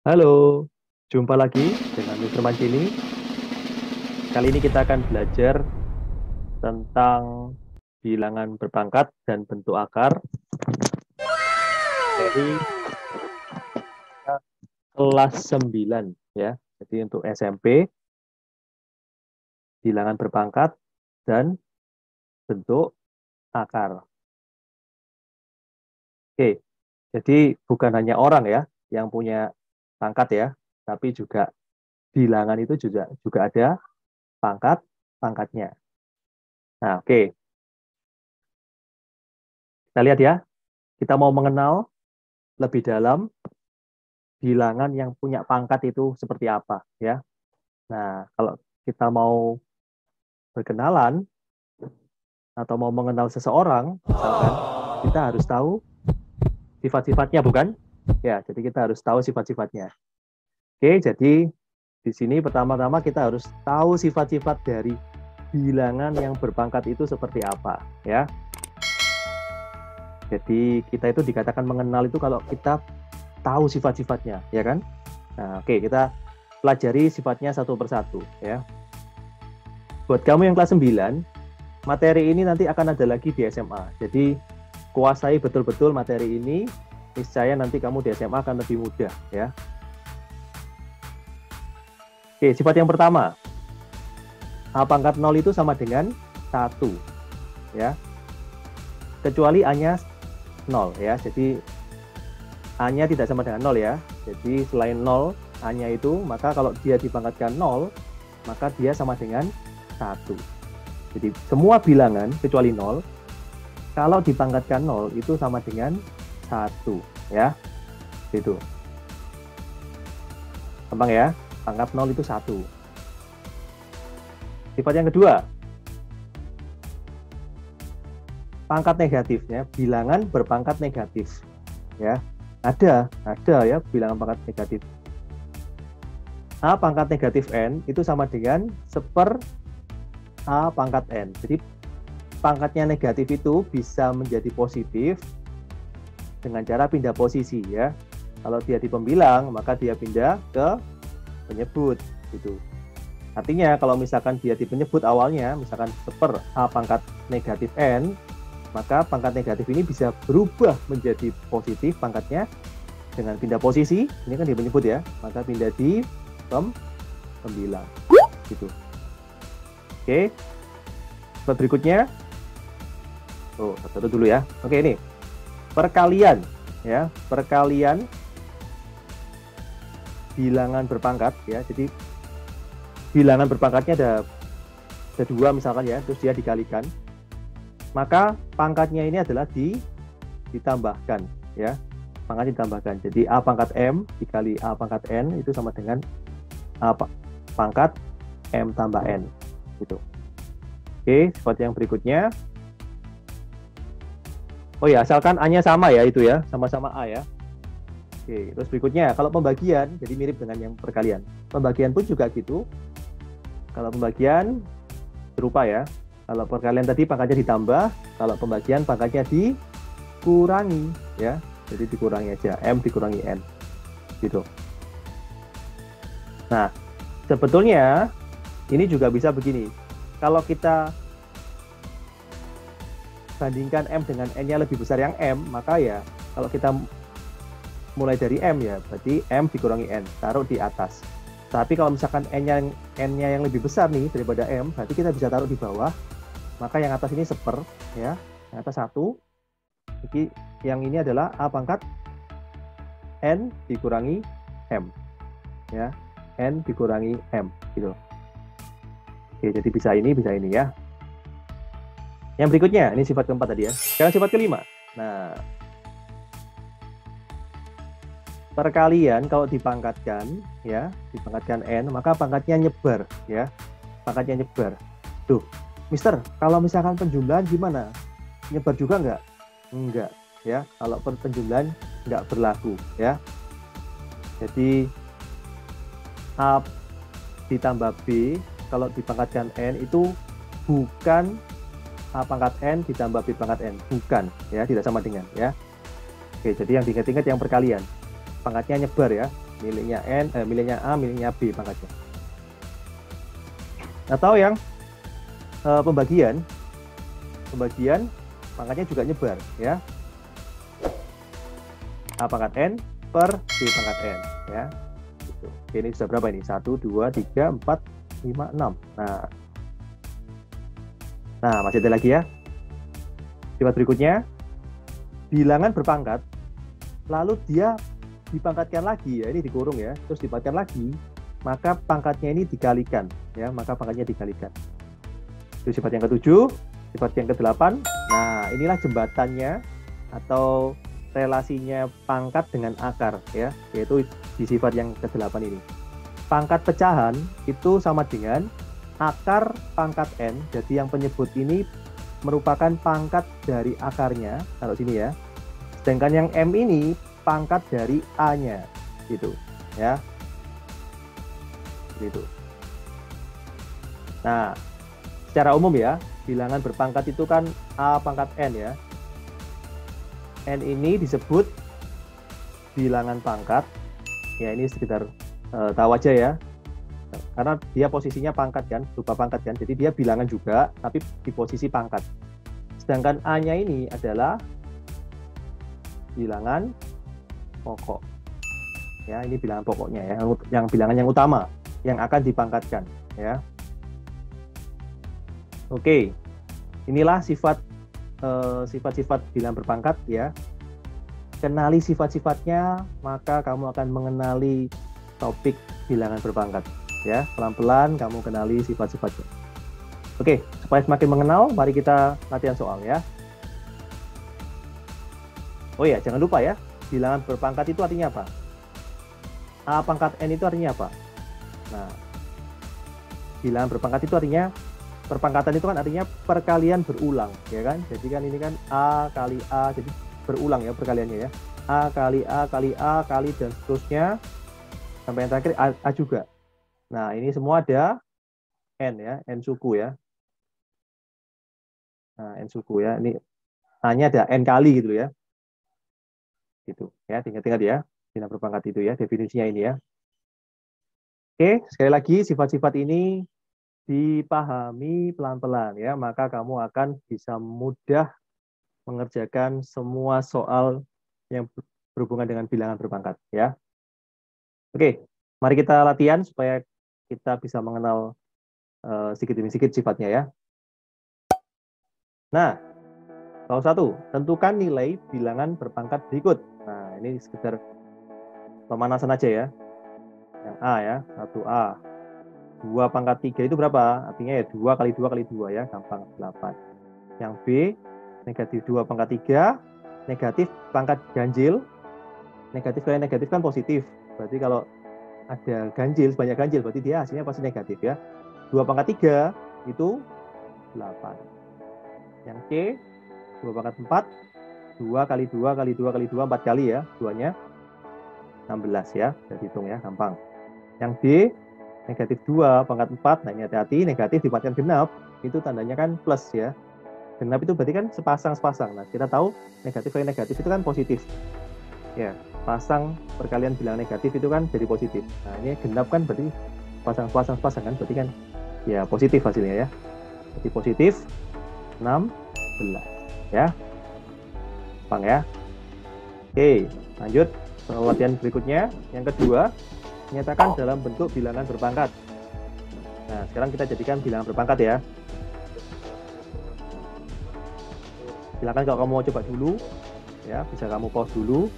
Halo, jumpa lagi dengan Mr. Mancini. Kali ini kita akan belajar tentang bilangan berpangkat dan bentuk akar dari kelas 9 ya. Jadi untuk SMP, bilangan berpangkat dan bentuk akar. Oke, jadi bukan hanya orang ya yang punya pangkat ya, tapi juga bilangan itu juga ada pangkat-pangkatnya. Nah, oke. Kita lihat ya. Kita mau mengenal lebih dalam bilangan yang punya pangkat itu seperti apa ya. Nah, kalau kita mau berkenalan atau mau mengenal seseorang, misalkan kita harus tahu sifat-sifatnya bukan? Ya, jadi kita harus tahu sifat-sifatnya. Oke, jadi di sini pertama-tama kita harus tahu sifat-sifat dari bilangan yang berpangkat itu seperti apa ya. Jadi kita itu dikatakan mengenal itu kalau kita tahu sifat-sifatnya, ya kan? Nah, oke, kita pelajari sifatnya satu persatu ya. Buat kamu yang kelas 9, materi ini nanti akan ada lagi di SMA. Jadi kuasai betul-betul materi ini, niscaya nanti kamu di SMA akan lebih mudah ya. Oke, sifat yang pertama. A pangkat 0 itu sama dengan 1 ya. Kecuali A-nya 0 ya. Jadi A-nya tidak sama dengan 0 ya. Jadi selain 0 A-nya itu, maka kalau dia dipangkatkan 0, maka dia sama dengan 1. Jadi semua bilangan kecuali 0, kalau dipangkatkan 0 itu sama dengan 1 ya. Gitu. Gampang ya. Pangkat 0 itu 1. Sifat yang kedua. Pangkat negatifnya, bilangan berpangkat negatif ya. Ada ya bilangan pangkat negatif. A pangkat negatif N itu sama dengan 1/A pangkat N. Jadi pangkatnya negatif itu bisa menjadi positif dengan cara pindah posisi ya. Kalau dia di pembilang, maka dia pindah ke penyebut gitu. Artinya kalau misalkan dia di penyebut awalnya, misalkan 1/A pangkat negatif N, maka pangkat negatif ini bisa berubah menjadi positif pangkatnya dengan pindah posisi. Ini kan di penyebut ya, maka pindah di pembilang gitu. Oke, sifat berikutnya, satu dulu ya. Oke, ini perkalian ya, perkalian bilangan berpangkat ya. Jadi bilangan berpangkatnya ada 2 misalkan ya, terus dia dikalikan, maka pangkatnya ini adalah ditambahkan ya, pangkat ditambahkan. Jadi A pangkat M dikali A pangkat N itu sama dengan A pangkat M tambah N gitu. Oke, sifat yang berikutnya, oh ya, asalkan A-nya sama ya, itu ya, sama-sama A ya. Oke, terus berikutnya, kalau pembagian, jadi mirip dengan yang perkalian. Pembagian pun juga gitu. Kalau pembagian serupa ya. Kalau perkalian tadi pangkatnya ditambah, kalau pembagian pangkatnya dikurangi ya. Jadi dikurangi aja, M dikurangi N gitu. Nah, sebetulnya ini juga bisa begini. Kalau kita bandingkan M dengan N-nya lebih besar yang M, maka ya kalau kita mulai dari M ya, berarti M dikurangi N, taruh di atas. Tapi kalau misalkan N-nya yang lebih besar nih daripada M, berarti kita bisa taruh di bawah. Maka yang atas ini 1/, ya, yang atas 1. Jadi yang ini adalah A pangkat N dikurangi M. Ya, N dikurangi M gitu. Oke, jadi bisa ini ya. Yang berikutnya, ini sifat keempat tadi ya. Sekarang sifat kelima. Nah, perkalian kalau dipangkatkan ya, dipangkatkan N, maka pangkatnya nyebar ya. Pangkatnya nyebar. Tuh, Mister, kalau misalkan penjumlahan gimana? Nyebar juga enggak? Enggak ya. Kalau penjumlahan enggak berlaku ya. Jadi A ditambah B kalau dipangkatkan N itu bukan A pangkat N ditambah B pangkat N, bukan ya, tidak sama dengan ya. Oke, jadi yang diingat-ingat yang perkalian, pangkatnya nyebar ya. miliknya miliknya A, miliknya B pangkatnya. Atau yang pembagian pangkatnya juga nyebar ya. A pangkat N per B pangkat N ya. Gitu. Oke, ini sudah berapa ini? 1, 2, 3, 4, 5, 6. Nah, masih ada lagi ya. Sifat berikutnya, bilangan berpangkat, lalu dia dipangkatkan lagi ya, ini dikurung ya, terus dipangkatkan lagi, maka pangkatnya ini dikalikan ya, maka pangkatnya dikalikan. Itu sifat yang ke-7, sifat yang ke-8. Nah, inilah jembatannya atau relasinya pangkat dengan akar ya, yaitu di sifat yang ke-8 ini. Pangkat pecahan itu sama dengan akar pangkat N, jadi yang penyebut ini merupakan pangkat dari akarnya, taruh sini ya. Sedangkan yang M ini pangkat dari A-nya, gitu ya. Gitu. Nah, secara umum ya, bilangan berpangkat itu kan A pangkat N ya. N ini disebut bilangan pangkat. Ya, ini sekitar tahu aja ya. Karena dia posisinya pangkat kan, berupa pangkat kan. Jadi dia bilangan juga, tapi di posisi pangkat. Sedangkan A-nya ini adalah bilangan pokok. Ya, ini bilangan pokoknya ya, yang bilangan yang utama yang akan dipangkatkan ya. Oke. Inilah sifat-sifat bilangan berpangkat ya. Kenali sifat-sifatnya, maka kamu akan mengenali topik bilangan berpangkat ya. Pelan-pelan kamu kenali sifat-sifatnya. Oke, supaya semakin mengenal, mari kita latihan soal ya. Oh ya, jangan lupa ya, bilangan berpangkat itu artinya apa? A pangkat N itu artinya apa? Nah, bilangan berpangkat itu artinya, perpangkatan itu kan artinya perkalian berulang, ya kan? Jadi kan ini kan A kali A, jadi berulang ya perkaliannya ya. A kali A kali A kali dan seterusnya, sampai yang terakhir A juga. Nah, ini semua ada N ya, N suku ya. Nah, N suku ya, ini A-nya ada N kali gitu ya. Gitu ya, ingat-ingat ya, bilangan berpangkat itu ya, definisinya ini ya. Oke, sekali lagi sifat-sifat ini dipahami pelan-pelan ya, maka kamu akan bisa mudah mengerjakan semua soal yang berhubungan dengan bilangan berpangkat ya. Oke, mari kita latihan supaya kita bisa mengenal sedikit demi sedikit sifatnya ya. Nah, soal 1, tentukan nilai bilangan berpangkat berikut. Nah, ini sekedar pemanasan aja ya. Yang A ya, 1A. 2 pangkat 3 itu berapa? Artinya ya 2 kali 2 kali 2 ya, gampang 8. Yang B, negatif 2 pangkat 3, negatif pangkat ganjil. Negatif kali negatif kan positif. Berarti kalau ada ganjil, banyak ganjil, berarti dia hasilnya pasti negatif ya. 2 pangkat 3 itu 8. Yang C, 2 pangkat 4, 2 kali 2 kali 2 kali 2, 4 kali ya, 2-nya 16 ya, bisa dihitung ya, gampang. Yang D, negatif 2 pangkat 4, nah ini hati-hati, negatif dipangkatkan genap, itu tandanya kan plus ya. Genap itu berarti kan sepasang-sepasang, nah kita tahu negatif kali negatif itu kan positif. Ya, pasang perkalian bilangan negatif itu kan jadi positif. Nah ini genap kan berarti pasang-pasang kan, berarti kan ya positif hasilnya ya. Jadi positif 16 ya. Gampang ya. Oke, lanjut soal latihan berikutnya. Yang kedua, nyatakan dalam bentuk bilangan berpangkat. Nah, sekarang kita jadikan bilangan berpangkat ya. Silakan kalau kamu mau coba dulu, ya bisa kamu pause dulu.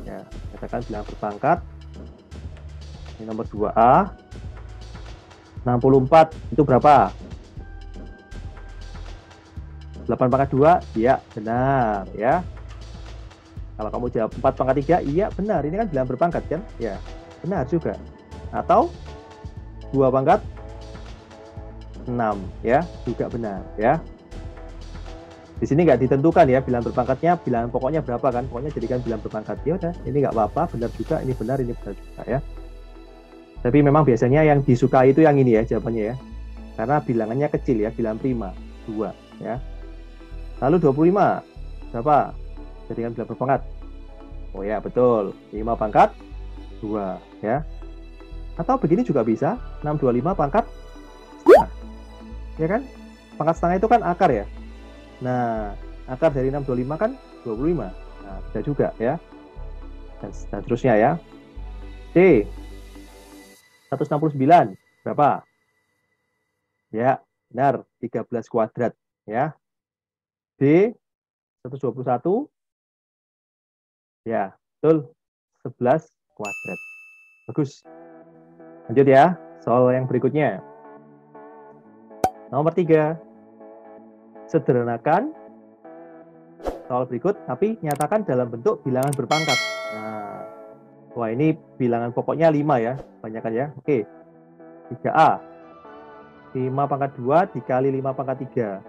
Ya, nyatakan bilangan berpangkat. Ini nomor 2A. 64 itu berapa? 8 pangkat 2, iya benar ya. Kalau kamu jawab 4 pangkat 3, iya benar. Ini kan bilangan berpangkat kan? Ya, benar juga. Atau 2 pangkat 6 ya, juga benar ya. Di sini nggak ditentukan ya bilangan berpangkatnya, bilangan pokoknya berapa kan? Pokoknya jadikan bilangan berpangkat. Ya udah, ini nggak apa-apa, benar juga, ini benar juga ya. Tapi memang biasanya yang disukai itu yang ini ya jawabannya ya. Karena bilangannya kecil ya, bilangan prima 2 ya. Lalu 25 berapa? Jadikan bilangan berpangkat. Oh ya, betul. 5 pangkat 2 ya. Atau begini juga bisa, 625 pangkat setengah. Ya kan? Pangkat setengah itu kan akar ya. Nah, akar dari 625 kan 25. Nah, bisa juga ya. Dan seterusnya ya. C, 169 berapa? Ya, benar, 13 kuadrat ya. D, 121 ya, betul, 11 kuadrat. Bagus. Lanjut ya, soal yang berikutnya. Nomor 3. Sederhanakan soal berikut, tapi nyatakan dalam bentuk bilangan berpangkat. Nah, wah ini bilangan pokoknya 5 ya, banyakan ya. Oke, 3A. 5 pangkat 2 dikali 5 pangkat 3.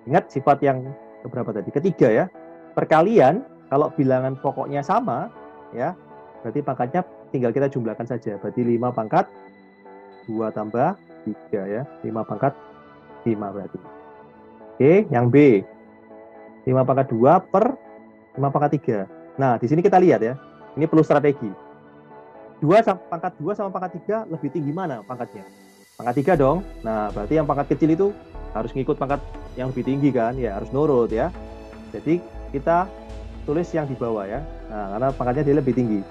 Ingat sifat yang keberapa tadi? Ketiga ya. Perkalian, kalau bilangan pokoknya sama, ya, berarti pangkatnya tinggal kita jumlahkan saja. Berarti 5 pangkat 2 tambah 3 ya. 5 pangkat 5 berarti. Oke, yang B. 5 pangkat 2 per 5 pangkat 3. Nah, di sini kita lihat ya. Ini perlu strategi. Pangkat 2 sama pangkat 3 lebih tinggi mana pangkatnya? Pangkat 3 dong. Nah, berarti yang pangkat kecil itu harus ngikut pangkat yang lebih tinggi kan? Ya, harus nurut ya. Jadi, kita tulis yang di bawah ya. Nah, karena pangkatnya dia lebih tinggi.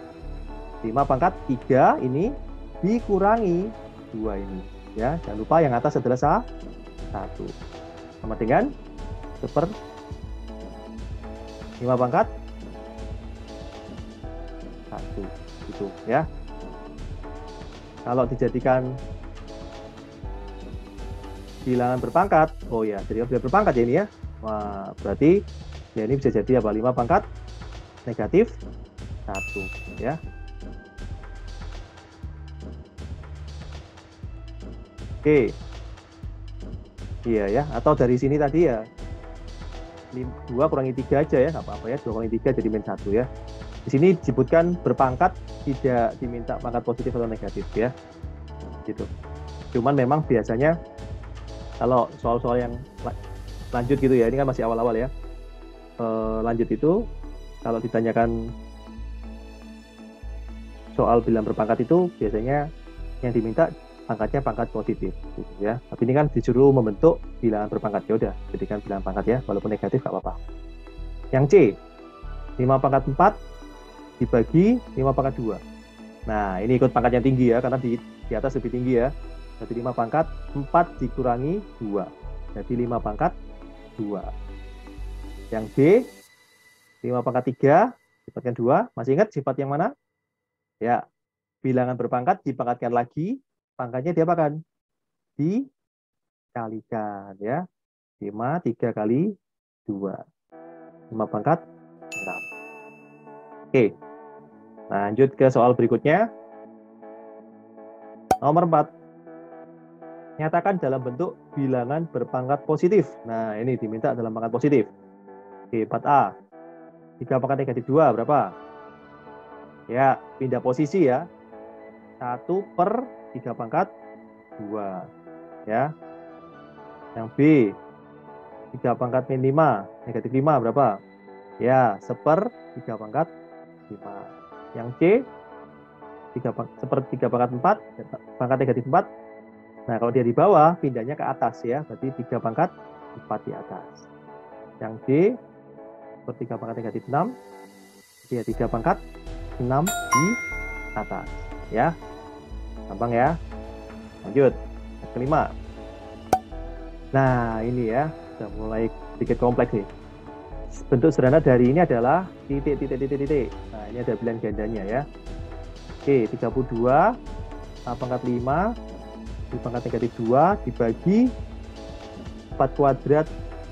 5 pangkat 3 ini dikurangi 2 ini. Ya, jangan lupa yang atas adalah 1. Sama dengan 1/5 pangkat 1. Gitu ya. Kalau dijadikan bilangan berpangkat, oh ya, jadi bilangan berpangkat ya ini ya. Wah, berarti ya ini bisa jadi apa? 5 pangkat negatif 1 ya. Oke. Iya ya, atau dari sini tadi ya 2 kurangi 3 aja ya, nggak apa-apa ya. 2 kurangi 3 jadi min 1 ya. Di sini disebutkan berpangkat, tidak diminta pangkat positif atau negatif ya. Gitu. Cuman memang biasanya kalau soal-soal yang lanjut gitu ya, ini kan masih awal-awal ya. Lanjut itu kalau ditanyakan soal bilangan berpangkat itu biasanya yang diminta pangkatnya pangkat positif gitu ya. Tapi ini kan disuruh membentuk bilangan berpangkat, ya udah jadikan bilangan pangkat ya, walaupun negatif nggak apa-apa. Yang C, 5 pangkat 4 dibagi 5 pangkat 2. Nah, ini ikut pangkat yang tinggi ya, karena di atas lebih tinggi ya. Jadi 5 pangkat 4 dikurangi 2. Jadi 5 pangkat 2. Yang B, 5 pangkat 3 dipangkatkan 2. Masih ingat sifat yang mana? Ya, bilangan berpangkat dipangkatkan lagi, pangkatnya diapakan? Dikalikan ya. 5, 3 kali 2. 5 pangkat 6. Oke. Lanjut ke soal berikutnya. Nomor 4. Nyatakan dalam bentuk bilangan berpangkat positif. Nah, ini diminta dalam pangkat positif. Oke, 4A. 3 pangkat negatif 2 berapa? Ya, pindah posisi ya. 1/3 pangkat 2 ya. Yang B, 3 pangkat min 5 negatif 5 berapa? Ya, 1/3 pangkat 5. Yang C, 1/3 pangkat 4 pangkat negatif 4. Nah, kalau dia di bawah pindahnya ke atas ya, berarti 3 pangkat 4 di atas. Yang D, 1/3 pangkat negatif 6, dia 3 pangkat 6 di atas ya. Gampang ya. Lanjut, yang kelima. Nah, ini ya, sudah mulai sedikit kompleks nih. Bentuk sederhana dari ini adalah titik. Nah, ini ada bilangan gandanya ya. Oke, 32 pangkat 5 di pangkat negatif 2 dibagi 4 kuadrat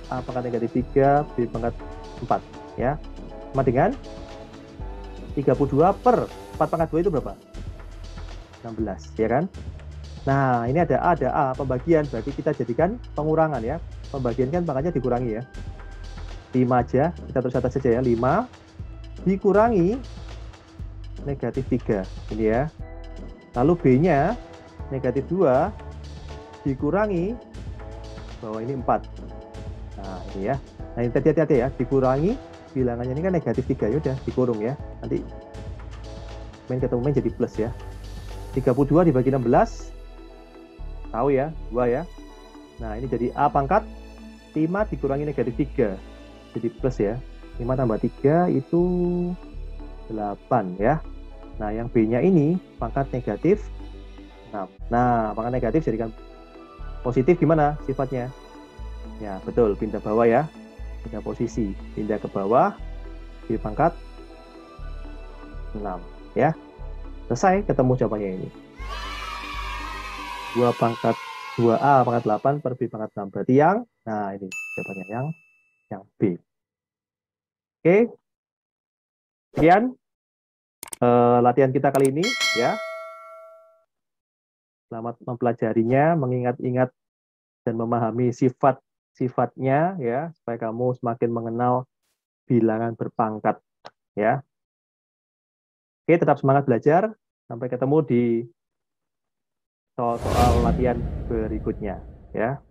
pangkat negatif 3 di pangkat 4 ya. Sama dengan 32 per 4 pangkat 2 itu berapa? 16 ya kan. Nah, ini ada A, pembagian, berarti kita jadikan pengurangan ya. Pembagian kan pangkatnya dikurangi ya. 5 aja, kita terus atas saja ya. 5 dikurangi negatif 3 ini ya. Lalu B-nya negatif 2 dikurangi bawah ini 4. Nah, ini ya. Nah, ini hati-hati ya, dikurangi bilangannya ini kan negatif 3 ya, udah dikurung ya. Nanti min ketemu min jadi plus ya. 32 dibagi 16, tahu ya, 2 ya. Nah, ini jadi A pangkat 5 dikurangi negatif 3, jadi plus ya. 5 tambah 3 itu 8 ya. Nah, yang B-nya ini pangkat negatif 6. Nah, pangkat negatif jadikan positif gimana sifatnya? Ya, betul, pindah bawah ya. Pindah posisi, pindah ke bawah, di pangkat 6 ya. Selesai, ketemu jawabannya ini. 2A pangkat 8 per B pangkat 6. Berarti nah ini jawabannya yang B. Oke. Sekian latihan kita kali ini ya. Selamat mempelajarinya, mengingat-ingat dan memahami sifat-sifatnya ya, supaya kamu semakin mengenal bilangan berpangkat ya. Oke, tetap semangat belajar. Sampai ketemu di soal-soal latihan berikutnya ya.